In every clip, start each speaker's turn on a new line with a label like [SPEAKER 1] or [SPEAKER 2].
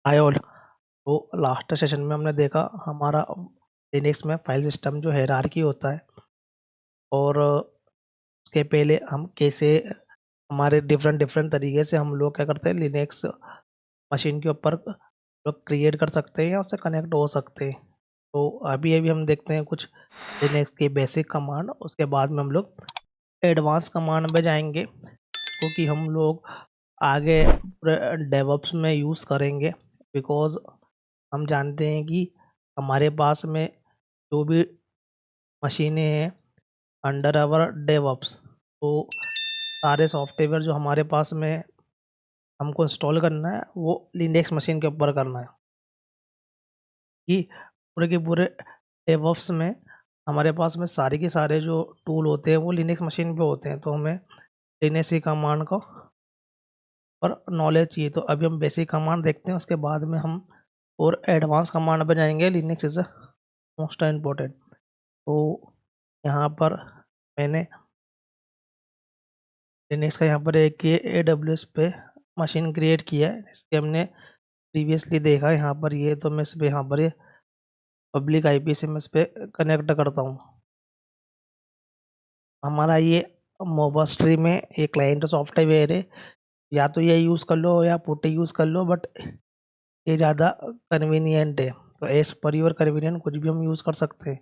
[SPEAKER 1] Hi all. तो last session में हमने देखा हमारा लिनक्स में फाइल सिस्टम जो हायरार्की होता है, और उसके पहले हम कैसे हमारे डिफरेंट डिफरेंट तरीके से हम लोग क्या करते हैं, लिनक्स मशीन के ऊपर लोग क्रिएट कर सकते हैं या उससे कनेक्ट हो सकते हैं। तो अभी अभी हम देखते हैं कुछ लिनक्स की बेसिक कमांड, उसके बाद में हम लोग एडवांस कमांड में जाएंगे, क्योंकि हम लोग आगे डेवऑप्स में यूज़ करेंगे। बिकॉज हम जानते हैं कि हमारे पास में जो भी मशीनें हैं अंडर आवर डेवऑप्स, तो सारे सॉफ्टवेयर जो हमारे पास में हमको इंस्टॉल करना है वो लिनक्स मशीन के ऊपर करना है। कि पूरे के पूरे डेवऑप्स में हमारे पास में सारे के सारे जो टूल होते हैं वो लिनक्स मशीन पे होते हैं, तो हमें लिनक्स की कमांड को पर नॉलेज चाहिए। तो अभी हम बेसिक कमांड देखते हैं, उसके बाद में हम और एडवांस कमांड पे जाएंगे। Linux is most important. तो यहाँ पर मैंने लिनक्स का यहाँ पर एक ये AWS पे मशीन क्रिएट किया है, इसके हमने प्रीवियसली देखा है। यहाँ पर ये तो मैं इस पर यहाँ पर ये पब्लिक IP से मैं इस पर कनेक्ट करता हूँ। हमारा ये मोबा स्ट्रीम में ये क्लाइंट सॉफ्टवेयर है, या तो ये यूज़ कर लो या पुट्टी यूज़ कर लो, बट ये ज़्यादा कन्वीनियंट है। तो एज पर योर कन्वीनियंट कुछ भी हम यूज़ कर सकते हैं।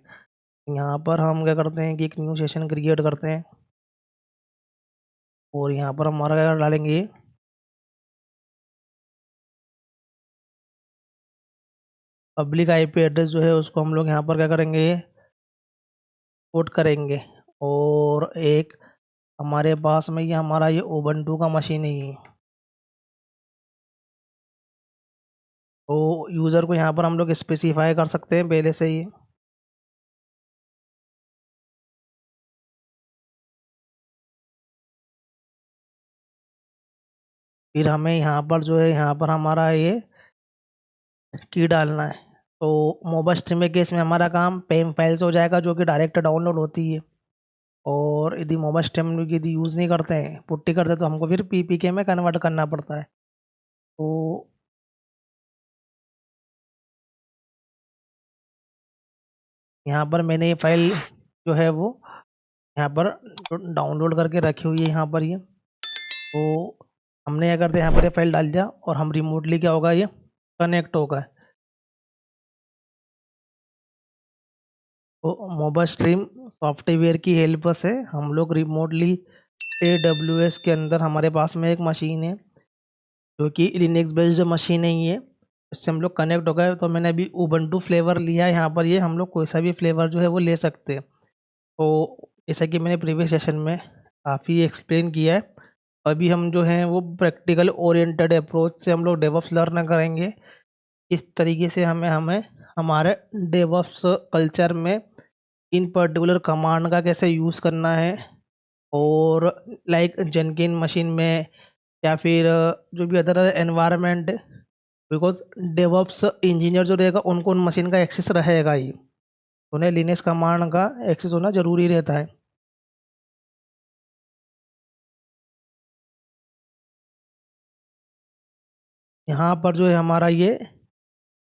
[SPEAKER 1] यहाँ पर हम क्या करते हैं कि एक न्यू सेशन क्रिएट करते हैं, और यहाँ पर हमारा क्या डालेंगे, पब्लिक IP एड्रेस जो है उसको हम लोग यहाँ पर क्या करेंगे, पुट करेंगे। और एक हमारे पास में ये हमारा ये उबंटू का मशीन है ये, तो यूज़र को यहाँ पर हम लोग स्पेसिफाई कर सकते हैं पहले से ही। फिर हमें यहाँ पर जो है, यहाँ पर हमारा ये की डालना है। तो मोबा स्ट्रीम केस में हमारा काम पेम फाइल से हो जाएगा, जो कि डायरेक्ट डाउनलोड होती है। और यदि मोबा स्ट्रीम यदि यूज़ नहीं करते हैं, पुट्टी करते हैं, तो हमको फिर PPK में कन्वर्ट करना पड़ता है। तो यहाँ पर मैंने ये फाइल जो है वो यहाँ पर डाउनलोड करके रखी हुई है यहाँ पर ये। तो हमने क्या करते हैं, यहाँ पर ये फाइल डाल दिया और हम रिमोटली क्या होगा, ये कनेक्ट होगा। तो मोबा स्ट्रीम सॉफ्टवेयर की हेल्प से हम लोग रिमोटली AWS के अंदर हमारे पास में एक मशीन है जो कि लिनक्स बेस्ड मशीन है ये, इससे हम लोग कनेक्ट हो गए। तो मैंने अभी उबंटू फ्लेवर लिया है यहाँ पर, ये हम लोग कोई सा भी फ्लेवर जो है वो ले सकते हैं। तो जैसा कि मैंने प्रीवियस सेशन में काफ़ी एक्सप्लेन किया है, अभी हम जो हैं वो प्रैक्टिकल ओरिएंटेड अप्रोच से हम लोग डेवऑप्स लर्न करेंगे। इस तरीके से हमें हमें हमारे डेवऑप्स कल्चर में इन पर्टिकुलर कमांड का कैसे यूज़ करना है, और लाइक जेनकिन मशीन में या फिर जो भी other environment, because DevOps engineer जो रहेगा उनको उन मशीन का एक्सेस रहेगा ही, उन्हें लिनक्स कमांड का एक्सेस होना ज़रूरी रहता है। यहाँ पर जो है हमारा ये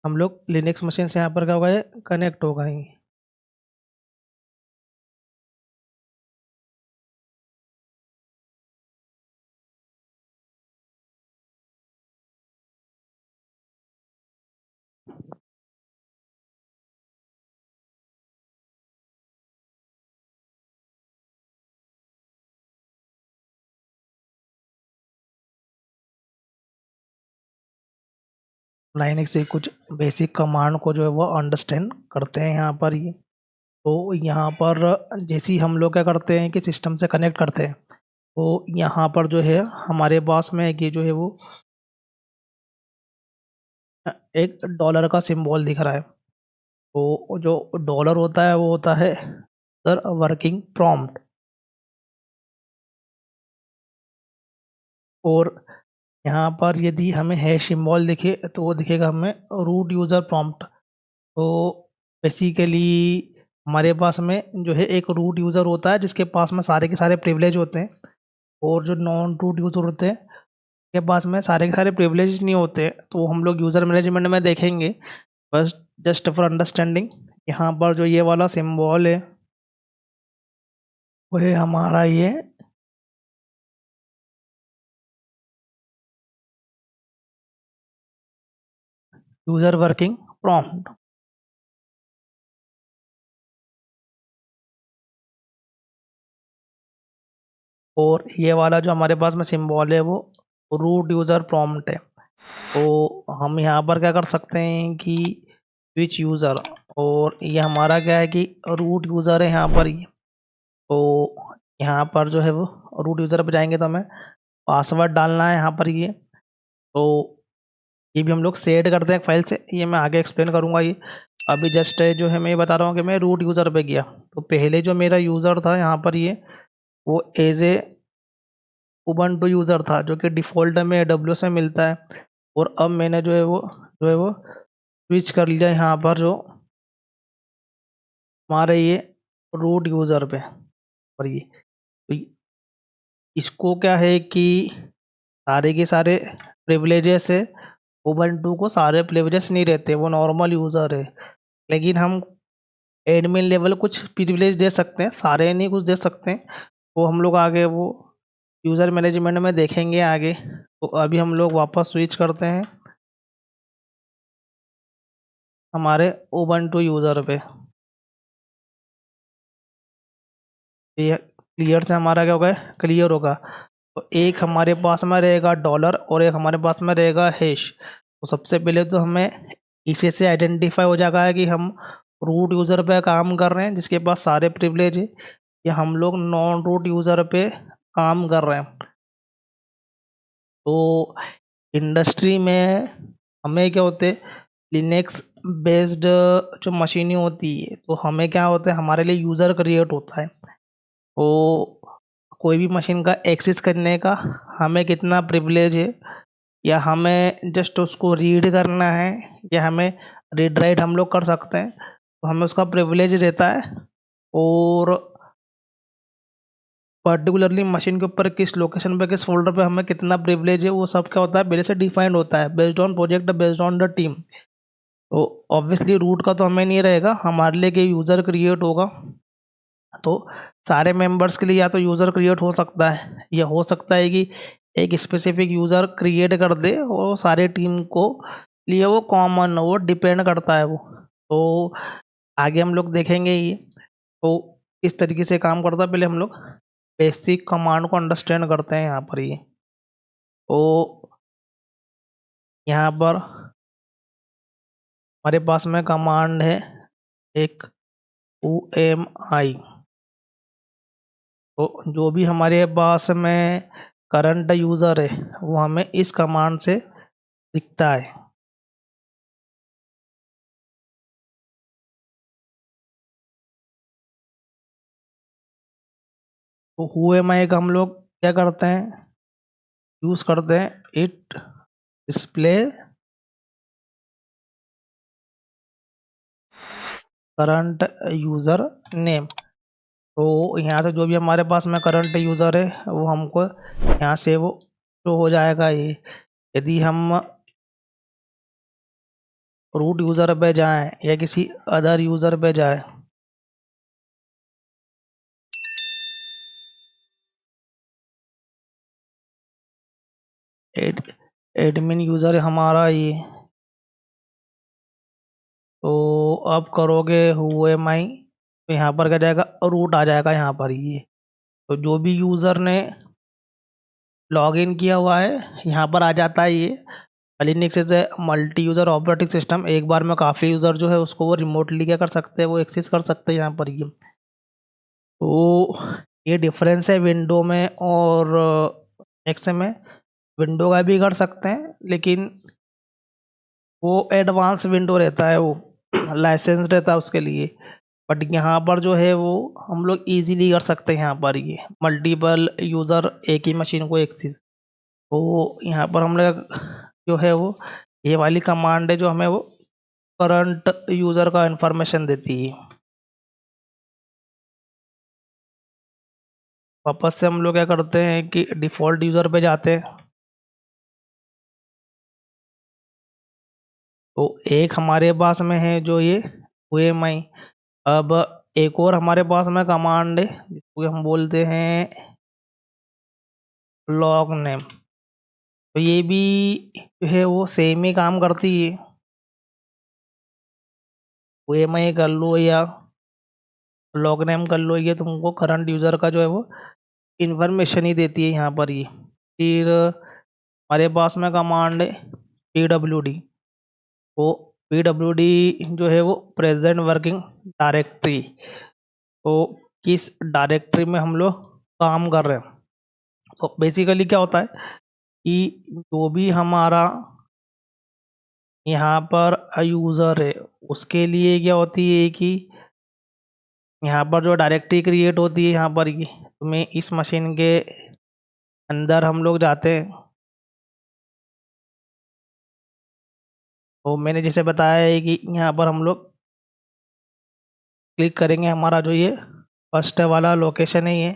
[SPEAKER 1] हम लोग लिनक्स मशीन से यहाँ पर क्या होगा, ये कनेक्ट होगा ही। लाइनक्स से कुछ बेसिक कमांड को जो है वो अंडरस्टैंड करते हैं यहाँ पर ये। तो यहाँ पर जैसे ही हम लोग क्या करते हैं कि सिस्टम से कनेक्ट करते हैं, तो यहाँ पर जो है हमारे पास में ये जो है वो एक डॉलर का सिंबल दिख रहा है। तो जो डॉलर होता है वो होता है सर वर्किंग प्रॉम्प्ट। और यहाँ पर यदि हमें हैश सिंबल दिखे तो वो दिखेगा हमें रूट यूज़र प्रॉम्प्ट। तो बेसिकली हमारे पास में जो है एक रूट यूज़र होता है जिसके पास में सारे के सारे प्रिविलेज होते हैं, और जो नॉन रूट यूज़र होते हैं के पास में सारे के सारे प्रिविलेज नहीं होते, तो हम लोग यूज़र मैनेजमेंट में देखेंगे। बस जस्ट फॉर अंडरस्टैंडिंग, यहाँ पर जो ये वाला सिंबल है वो है हमारा ये यूज़र वर्किंग प्रॉम्प्ट। और ये वाला जो हमारे पास में सिंबल है वो रूट यूज़र प्रॉम्प्ट है। तो हम यहाँ पर क्या कर सकते हैं कि स्विच यूज़र, और ये हमारा क्या है कि रूट यूज़र है यहाँ पर ये। तो यहाँ पर जो है वो रूट यूज़र पर जाएंगे तो हमें पासवर्ड डालना है यहाँ पर ये। तो ये भी हम लोग सेट करते हैं फाइल से, ये मैं आगे एक्सप्लेन करूँगा ये। अभी जस्ट जो है मैं ये बता रहा हूँ कि मैं रूट यूज़र पे गया, तो पहले जो मेरा यूज़र था यहाँ पर ये, वो एज ए उबंटू यूज़र था, जो कि डिफ़ॉल्ट में AWS में मिलता है। और अब मैंने जो है वो स्विच कर लिया यहाँ पर जो हमारे ये रूट यूज़र पे। और ये तो इसको क्या है कि सारे के सारे प्रिविलेजेस है, उबंटू को सारे प्रिविलेजेस नहीं रहते, वो नॉर्मल यूज़र है। लेकिन हम एडमिन लेवल कुछ प्रिविलेज दे सकते हैं, सारे नहीं कुछ दे सकते हैं। वो हम लोग आगे वो यूज़र मैनेजमेंट में देखेंगे आगे। तो अभी हम लोग वापस स्विच करते हैं हमारे उबंटू यूज़र पे। ये क्लियर से हमारा क्या होगा, क्लियर होगा। तो एक हमारे पास में रहेगा डॉलर और एक हमारे पास में रहेगा हैश। तो सबसे पहले तो हमें इसी से आइडेंटिफाई हो जाएगा है कि हम रूट यूज़र पे काम कर रहे हैं जिसके पास सारे प्रिविलेज है, या हम लोग नॉन रूट यूज़र पे काम कर रहे हैं। तो इंडस्ट्री में हमें क्या होते हैं, लिनक्स बेस्ड जो मशीनें होती है, तो हमें क्या होता है, हमारे लिए यूज़र क्रिएट होता है। तो कोई भी मशीन का एक्सेस करने का हमें कितना प्रिविलेज है, या हमें जस्ट उसको रीड करना है, या हमें रीड राइट हम लोग कर सकते हैं, तो हमें उसका प्रिविलेज रहता है। और पर्टिकुलरली मशीन के ऊपर किस लोकेशन पे किस फोल्डर पे हमें कितना प्रिविलेज है, वो सब क्या होता है पहले से डिफाइंड होता है, based on project, based on the team. तो ऑब्वियसली रूट का तो हमें नहीं रहेगा, हमारे लिए कि यूज़र क्रिएट होगा। तो सारे मेंबर्स के लिए या तो यूज़र क्रिएट हो सकता है, या हो सकता है कि एक स्पेसिफिक यूज़र क्रिएट कर दे और सारे टीम को लिए वो कॉमन हो, वो डिपेंड करता है वो। तो आगे हम लोग देखेंगे ये। तो इस तरीके से काम करता है, पहले हम लोग बेसिक कमांड को अंडरस्टैंड करते हैं यहाँ पर ये। तो यहाँ पर हमारे पास में कमांड है एक UMI। तो जो भी हमारे पास में करंट यूज़र है वो हमें इस कमांड से दिखता है। तो UMI का हम लोग क्या करते हैं, यूज़ करते हैं, it display current user name. तो यहाँ से जो भी हमारे पास में करंट यूज़र है वो हमको यहाँ से वो शो हो जाएगा ये। यदि हम रूट यूज़र पे जाएं या किसी अदर यूज़र पे जाएं, एड एडमिन यूज़र हमारा ये। तो अब करोगे UMI, तो यहाँ पर क्या जाएगा, रूट आ जाएगा यहाँ पर ये। तो जो भी यूज़र ने लॉगिन किया हुआ है यहाँ पर आ जाता है ये। Linux is a multi user operating system, एक बार में काफ़ी यूज़र जो है उसको वो रिमोटली क्या कर सकते हैं, वो एक्सेस कर सकते हैं यहाँ पर ये। तो ये डिफरेंस है विंडो में और एक्स में। विंडो का भी कर सकते हैं लेकिन वो एडवांस विंडो रहता है, वो लाइसेंस रहता है उसके लिए। बट यहाँ पर जो है वो हम लोग इजीली कर सकते हैं यहाँ पर ये मल्टीपल यूज़र एक ही मशीन को एक्सेस। तो यहाँ पर हम लोग जो है वो ये वाली कमांड है जो हमें वो करंट यूज़र का इंफॉर्मेशन देती है। वापस से हम लोग क्या करते हैं कि डिफ़ॉल्ट यूज़र पे जाते हैं। तो एक हमारे पास में है जो ये UMI। अब एक और हमारे पास में कमांड है जिसको हम बोलते हैं लॉग नेम। तो ये भी जो है वो सेम ही काम करती है। UMI कर लो या लॉग नेम कर लो, ये तुमको करंट यूज़र का जो है वो इंफॉर्मेशन ही देती है यहाँ पर ये। फिर हमारे पास में कमांड है PWD। वो PWD जो है वो प्रेजेंट वर्किंग डायरेक्टरी। तो किस डायरेक्टरी में हम लोग काम कर रहे हैं। तो बेसिकली क्या होता है कि जो भी हमारा यहाँ पर यूज़र है उसके लिए क्या होती है कि यहाँ पर जो डायरेक्टरी क्रिएट होती है यहाँ पर ये तुम्हें इस मशीन के अंदर हम लोग जाते हैं। तो मैंने जैसे बताया है कि यहाँ पर हम लोग क्लिक करेंगे, हमारा जो ये फर्स्ट वाला लोकेशन है ये।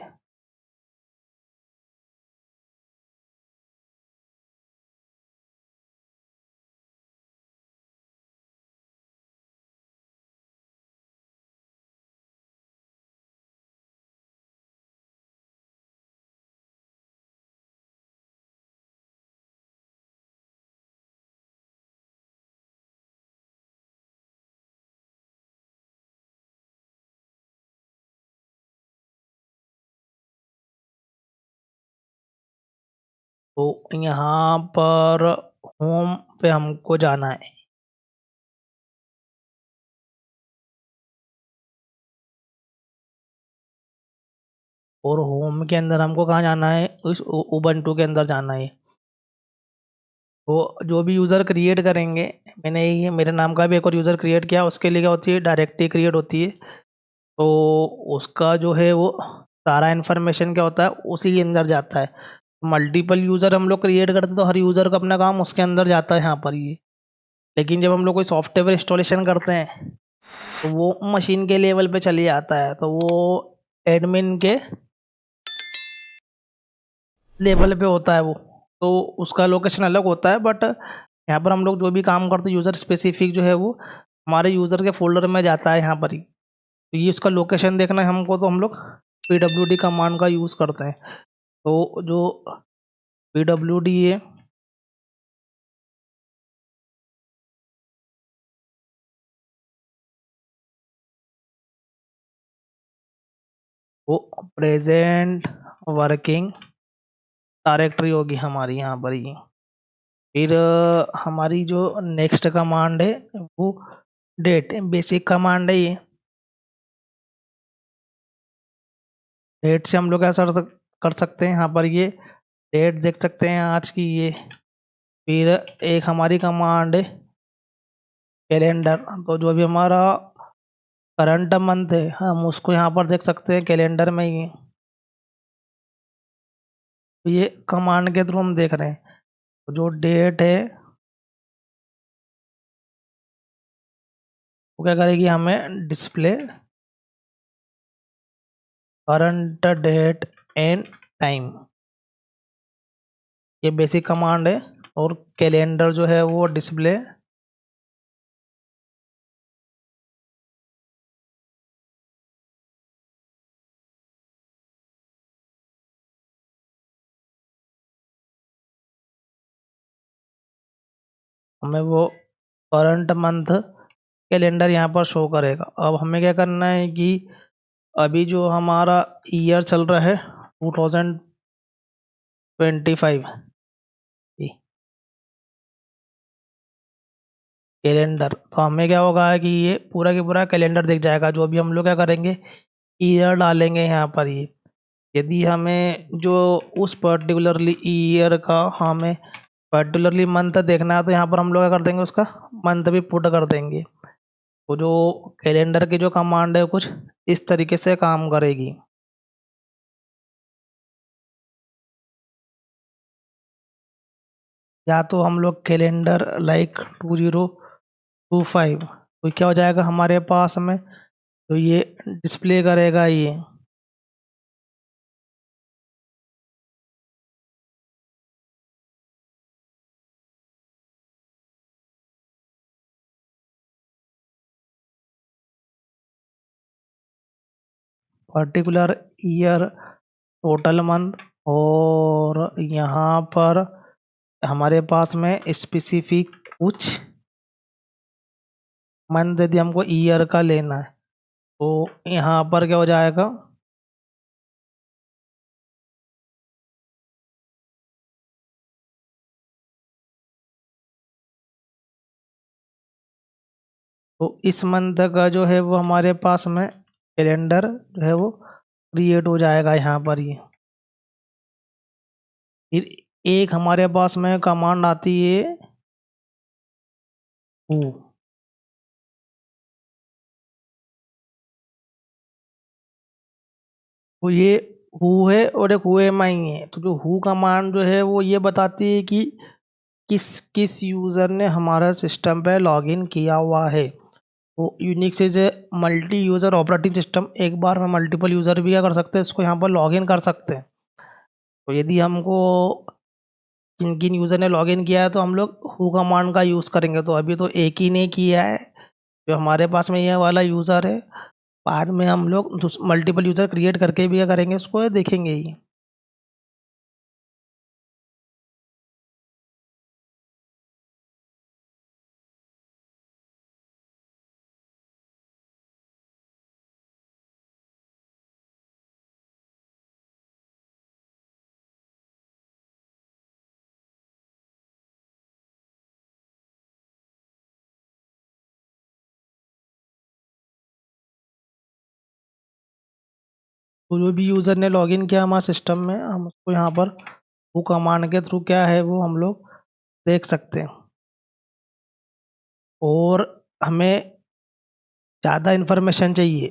[SPEAKER 1] तो यहाँ पर होम पे हमको जाना है। और होम के अंदर हमको कहाँ जाना है, उस उबंटू के अंदर जाना है। तो जो भी यूज़र क्रिएट करेंगे, मैंने ये मेरे नाम का भी एक और यूज़र क्रिएट किया, उसके लिए क्या होती है डायरेक्टरी क्रिएट होती है। तो उसका जो है वो सारा इन्फॉर्मेशन क्या होता है उसी के अंदर जाता है। मल्टीपल यूज़र हम लोग क्रिएट करते हैं तो हर यूज़र का अपना काम उसके अंदर जाता है यहाँ पर ये। लेकिन जब हम लोग कोई सॉफ्टवेयर इंस्टॉलेशन करते हैं तो वो मशीन के लेवल पे चले जाता है, तो वो एडमिन के लेवल पे होता है वो। तो उसका लोकेशन अलग होता है, बट यहाँ पर हम लोग जो भी काम करते हैं यूज़र स्पेसिफिक जो है वो हमारे यूज़र के फोल्डर में जाता है यहाँ पर ही। तो ये उसका लोकेशन देखना है हमको, तो हम लोग PWD कमांड का यूज़ करते हैं। तो जो PWD है वो प्रेजेंट वर्किंग डायरेक्टरी होगी हमारी यहाँ पर ही। फिर हमारी जो नेक्स्ट कमांड है वो डेट बेसिक कमांड है ये। डेट से हम लोग ऐसा कर सकते हैं यहाँ पर ये डेट देख सकते हैं आज की ये। फिर एक हमारी कमांड है कैलेंडर। तो जो भी हमारा करंट मंथ है हम उसको यहाँ पर देख सकते हैं कैलेंडर में ही। तो ये कमांड के थ्रू हम देख रहे हैं। तो जो डेट है वो क्या करेगी हमें display current date and time. ये बेसिक कमांड है। और कैलेंडर जो है वो डिस्प्ले हमें वो करंट मंथ कैलेंडर यहाँ पर शो करेगा। अब हमें क्या करना है कि अभी जो हमारा ईयर चल रहा है 2025 कैलेंडर, तो हमें क्या होगा कि ये पूरा का पूरा कैलेंडर दिख जाएगा। जो भी हम लोग क्या करेंगे ईयर डालेंगे यहाँ पर ये। यदि हमें जो उस पर्टिकुलरली ईयर का हमें पर्टिकुलरली मंथ देखना है तो यहाँ पर हम लोग क्या कर देंगे उसका मंथ भी पुट कर देंगे। तो जो कैलेंडर की जो कमांड है कुछ इस तरीके से काम करेगी। या तो हम लोग कैलेंडर लाइक 2025 तो क्या हो जाएगा हमारे पास में, तो ये डिस्प्ले करेगा ये। पर्टिकुलर ईयर, टोटल मंथ, और यहाँ पर हमारे पास में स्पेसिफिक कुछ मंथ यदि हमको ईयर का लेना है तो यहाँ पर क्या हो जाएगा, तो इस मंथ का जो है वो हमारे पास में कैलेंडर जो है वो क्रिएट हो जाएगा यहाँ पर ये। फिर एक हमारे पास में कमांड आती है हु। तो ये हु है और एक हु एम आई है। तो जो हु कमांड जो है वो ये बताती है कि किस किस यूज़र ने हमारा सिस्टम पे लॉगिन किया हुआ है। तो Unix is a multi user operating system, एक बार में मल्टीपल यूज़र भी क्या कर सकते हैं, इसको यहाँ पर लॉगिन कर सकते हैं। तो यदि हमको किन किन यूज़र ने लॉगिन किया है तो हम लोग हु कमांड का यूज़ करेंगे। तो अभी तो एक ही ने किया है जो हमारे पास में ये वाला यूज़र है। बाद में हम लोग मल्टीपल यूज़र क्रिएट करके भी क्या करेंगे, उसको देखेंगे ही। तो जो भी यूज़र ने लॉगिन किया हमारे सिस्टम में, हम उसको यहाँ पर हु कमांड के थ्रू क्या है वो हम लोग देख सकते हैं। और हमें ज़्यादा इन्फॉर्मेशन चाहिए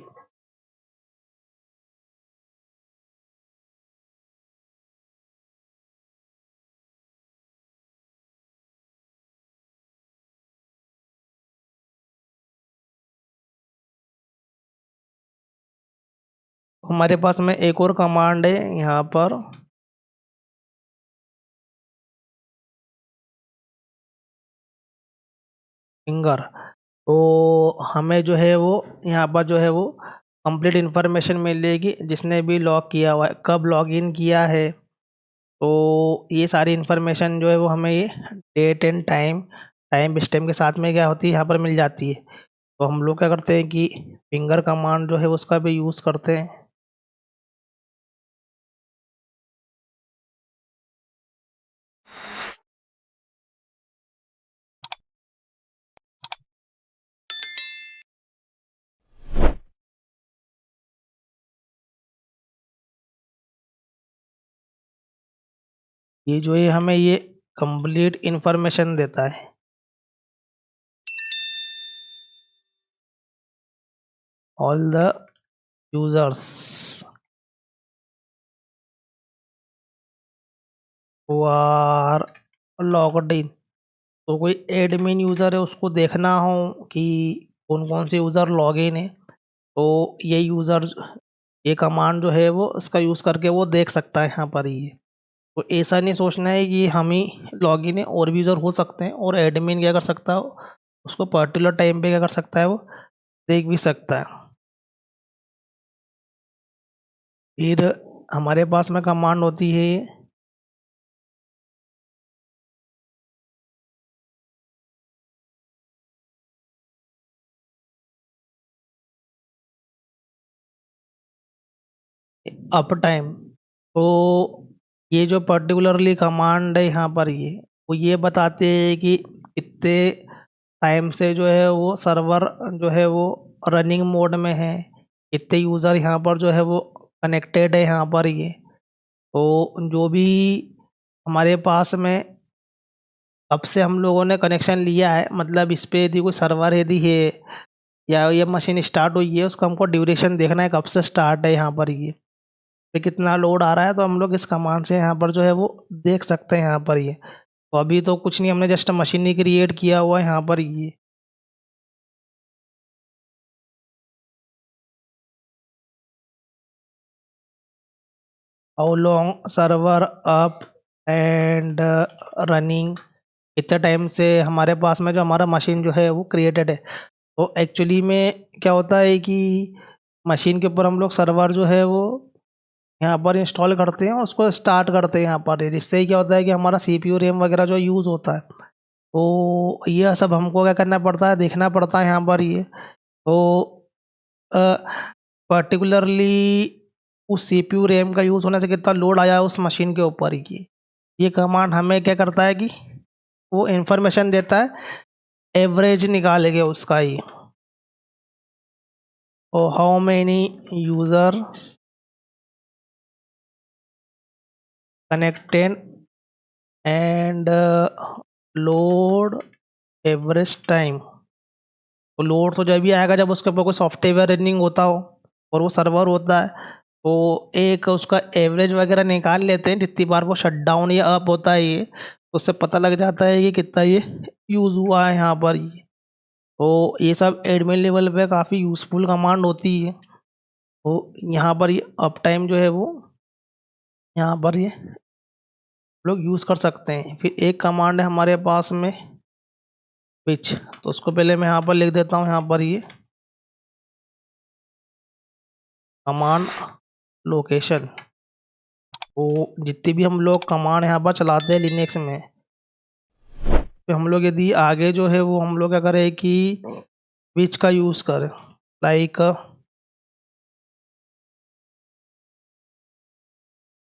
[SPEAKER 1] हमारे पास में एक और कमांड है यहाँ पर, फिंगर। तो हमें जो है वो यहाँ पर जो है वो कंप्लीट इन्फॉर्मेशन मिलेगी, जिसने भी लॉग किया हुआ है, कब लॉगिन किया है। तो ये सारी इन्फॉर्मेशन जो है वो हमें ये डेट एंड टाइम स्टैम्प के साथ में क्या होती है यहाँ पर मिल जाती है। तो हम लोग क्या करते हैं कि फिंगर कमांड जो है उसका भी यूज़ करते हैं। ये जो है हमें ये कंप्लीट इन्फॉर्मेशन देता है। All the users who are logged in. तो कोई एडमिन यूज़र है उसको देखना हो कि कौन कौन से यूज़र लॉगिन है, तो ये यूज़र ये कमांड जो है वो इसका यूज़ करके वो देख सकता है यहाँ पर ही। तो ऐसा नहीं सोचना है कि हम ही लॉगिन है, और भी यूज़र हो सकते हैं, और एडमिन क्या कर सकता है उसको पर्टिकुलर टाइम पे क्या कर सकता है वो देख भी सकता है। फिर हमारे पास में कमांड होती है अप टाइम। तो ये जो पर्टिकुलरली कमांड है यहाँ पर ये वो ये बताते हैं कि कितने टाइम से जो है वो सर्वर जो है वो रनिंग मोड में है, कितने यूज़र यहाँ पर जो है वो कनेक्टेड है यहाँ पर ये। तो जो भी हमारे पास में अब से हम लोगों ने कनेक्शन लिया है, मतलब इस पे यदि कोई सर्वर यदि है या ये मशीन स्टार्ट हुई है, उसका हमको ड्यूरेशन देखना है कब से स्टार्ट है यहाँ पर ये, पे कितना लोड आ रहा है। तो हम लोग इस कमांड से यहाँ पर जो है वो देख सकते हैं यहाँ पर ये। तो अभी तो कुछ नहीं, हमने जस्ट मशीन ही क्रिएट किया हुआ है यहाँ पर ये। How long server up and running, इतने टाइम से हमारे पास में जो हमारा मशीन जो है वो क्रिएटेड है। तो एक्चुअली में क्या होता है कि मशीन के ऊपर हम लोग सर्वर जो है वो यहाँ पर इंस्टॉल करते हैं और उसको स्टार्ट करते हैं यहाँ पर। इससे क्या होता है कि हमारा CPU रैम वगैरह जो यूज़ होता है, तो ये सब हमको क्या करना पड़ता है, देखना पड़ता है यहाँ पर ये। तो पर्टिकुलरली उस CPU रैम का यूज़ होने से कितना लोड आया है उस मशीन के ऊपर ही, ये कमांड हमें क्या करता है कि वो इंफॉर्मेशन देता है, एवरेज निकालेंगे उसका ही। और how many users connected and load average time. तो लोड तो जब भी आएगा जब उसके ऊपर कोई सॉफ्टवेयर रनिंग होता हो और वो सर्वर होता है, तो एक उसका एवरेज वगैरह निकाल लेते हैं जितनी बार वो शट डाउन या अप होता है ये, उससे पता लग जाता है कि कितना ये यूज़ हुआ है यहाँ पर ये। तो ये सब एडमिन लेवल पे काफ़ी यूज़फुल कमांड होती है। तो यहाँ पर ये अप टाइम जो है वो यहाँ पर ये लोग यूज़ कर सकते हैं। फिर एक कमांड है हमारे पास में स्विच, तो उसको पहले मैं यहाँ पर लिख देता हूँ। यहाँ पर ये कमांड लोकेशन, तो जितनी भी हम लोग कमांड यहाँ पर चलाते हैं लिनक्स में, तो हम लोग यदि आगे जो है वो हम लोग क्या करें कि स्विच का यूज़ करें, लाइक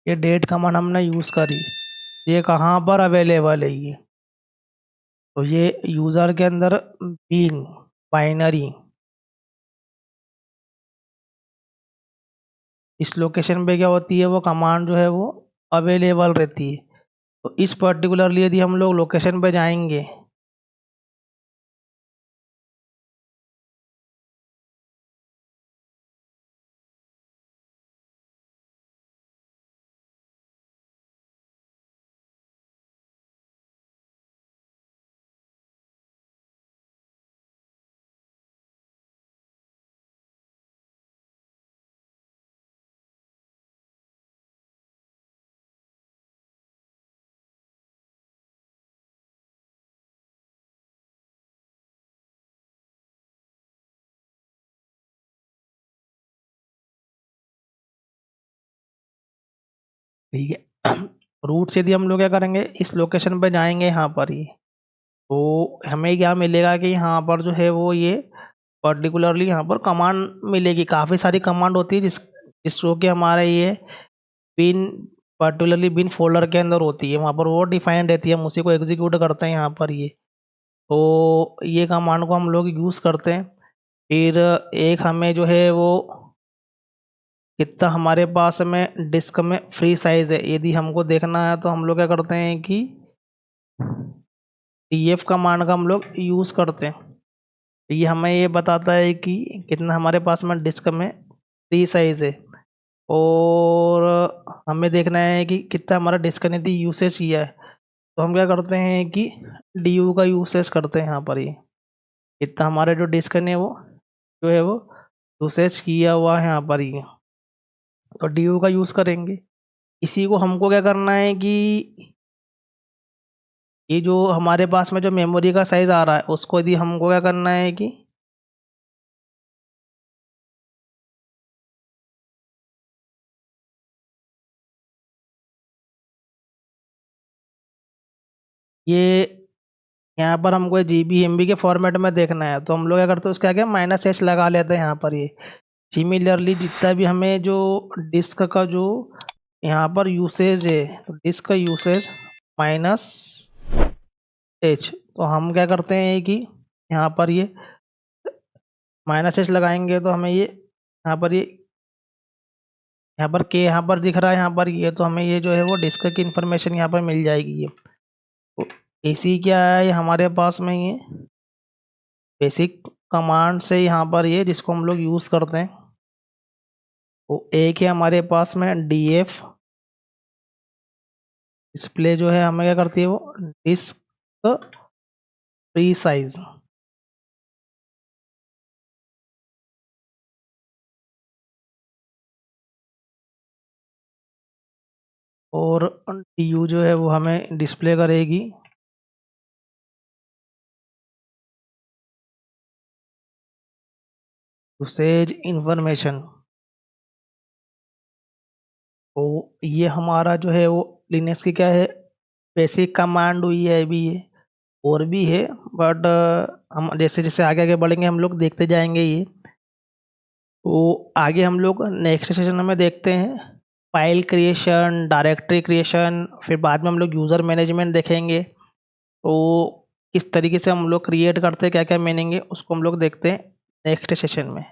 [SPEAKER 1] ये डेट कमांड हमने यूज़ करी, ये कहाँ पर अवेलेबल है ये, तो ये यूज़र के अंदर बीन बाइनरी इस लोकेशन पे क्या होती है, वो कमांड जो है वो अवेलेबल रहती है। तो इस पर्टिकुलरली यदि हम लोग लोकेशन पे जाएंगे, ठीक है, रूट से यदि हम लोग क्या करेंगे, इस लोकेशन पे जाएंगे यहाँ पर ही, तो हमें क्या मिलेगा कि यहाँ पर जो है वो ये पर्टिकुलरली यहाँ पर कमांड मिलेगी। काफ़ी सारी कमांड होती है जिसको कि हमारे ये बिन पर्टिकुलरली बिन फोल्डर के अंदर होती है, वहाँ पर वो डिफाइंड रहती है, हम उसी को एग्जीक्यूट करते हैं यहाँ पर ये। तो ये कमांड को हम लोग यूज़ करते हैं। फिर एक हमें जो है वो कितना हमारे पास में डिस्क में फ्री साइज़ है, यदि हमको देखना है तो हम लोग क्या करते हैं कि df कमांड का हम लोग यूज़ करते हैं। ये हमें ये बताता है कि कितना हमारे पास में डिस्क में फ्री साइज़ है, और हमें देखना है कि कितना हमारा डिस्क ने दी यूसेज किया है। तो हम क्या करते हैं कि डी का यूसेज करते हैं यहाँ पर ये, कितना हमारे जो डिस्क ने वो जो है वो यूसेज किया हुआ है यहाँ पर ये, तो डी का यूज़ करेंगे। इसी को हमको क्या करना है कि ये जो हमारे पास में जो मेमोरी का साइज़ आ रहा है उसको यदि हमको क्या करना है कि ये यहाँ पर हमको GB MB के फॉर्मेट में देखना है, तो हम लोग क्या करते हैं उसके आगे -h लगा लेते हैं यहाँ पर ये। सिमिलरली जितना भी हमें जो डिस्क का जो यहाँ पर यूसेज है, तो डिस्क का यूसेज -h, तो हम क्या करते हैं कि यहाँ पर ये -h लगाएंगे तो हमें ये यहाँ पर ये यहाँ पर के यहाँ पर दिख रहा है यहाँ पर ये, तो हमें ये जो है वो डिस्क की इंफॉर्मेशन यहाँ पर मिल जाएगी ये। तो एसी क्या है, ये हमारे पास में ये बेसिक कमांड से यहाँ पर ये जिसको हम लोग यूज़ करते हैं। तो एक है हमारे पास में df डिस्प्ले, जो है हमें क्या करती है वो डिस्क फ्री साइज, और du जो है वो हमें डिस्प्ले करेगी यूसेज इन्फॉर्मेशन। तो ये हमारा जो है वो लिनक्स की क्या है, बेसिक कमांड हुई है अभी ये, और भी है बट हम जैसे जैसे आगे आगे बढ़ेंगे हम लोग देखते जाएंगे ये। तो आगे हम लोग नेक्स्ट सेशन में देखते हैं फाइल क्रिएशन, डायरेक्टरी क्रिएशन, फिर बाद में हम लोग यूज़र मैनेजमेंट देखेंगे। तो किस तरीके से हम लोग क्रिएट करते हैं, क्या क्या मीनिंग है, उसको हम लोग देखते हैं नेक्स्ट सेशन में।